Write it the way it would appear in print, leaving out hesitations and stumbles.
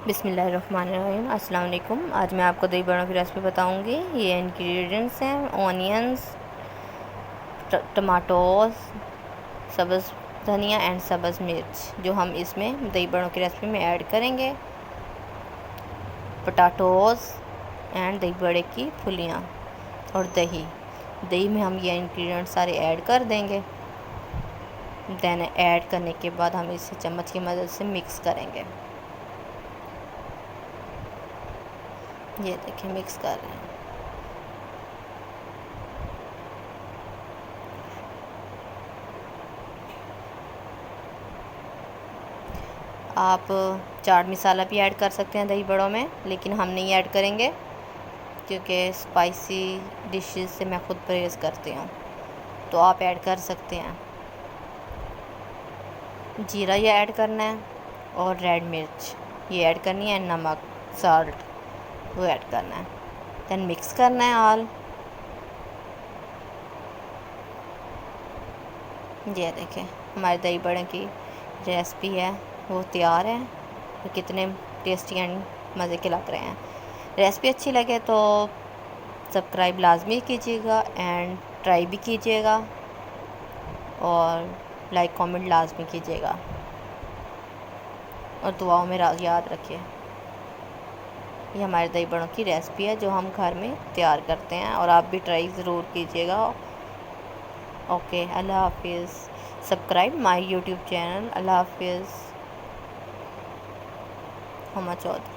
बिस्मिल्लाहिर्रहमानिर्रहीम। अस्सलाम वालेकुम। आज मैं आपको दही बड़ों की रेसिपी बताऊंगी। ये इंग्रेडिएंट्स हैं ऑनियंस, टमाटोज, सब्ज़ धनिया एंड सब्ज़ मिर्च, जो हम इसमें दही बड़ों की रेसिपी में ऐड करेंगे। पोटैटोज़ एंड दही बड़े की फुलियाँ और दही में हम ये इंग्रेडिएंट सारे ऐड कर देंगे। देन ऐड करने के बाद हम इसे चम्मच की मदद से मिक्स करेंगे। ये देखिए मिक्स कर रहे हैं। आप चाट मसाला भी ऐड कर सकते हैं दही बड़ों में, लेकिन हम नहीं ऐड करेंगे क्योंकि स्पाइसी डिशेस से मैं ख़ुद परहेज़ करती हूँ, तो आप ऐड कर सकते हैं। जीरा ये ऐड करना है और रेड मिर्च ये ऐड करनी है, नमक साल्ट वो ऐड करना है। देन मिक्स करना है ऑल। ये देखें हमारे दही बड़े की रेसिपी है वो तैयार है। तो कितने टेस्टी एंड मज़े के लग रहे हैं। रेसिपी अच्छी लगे तो सब्सक्राइब लाजमी कीजिएगा एंड ट्राई भी कीजिएगा और लाइक कमेंट लाजमी कीजिएगा और दुआओं में याद रखिए। ये हमारे दही बड़ों की रेसिपी है जो हम घर में तैयार करते हैं और आप भी ट्राई ज़रूर कीजिएगा। ओके, अल्लाह हाफिज़। Subscribe my YouTube channel. अल्लाह हाफिज़। हुमा चौधरी।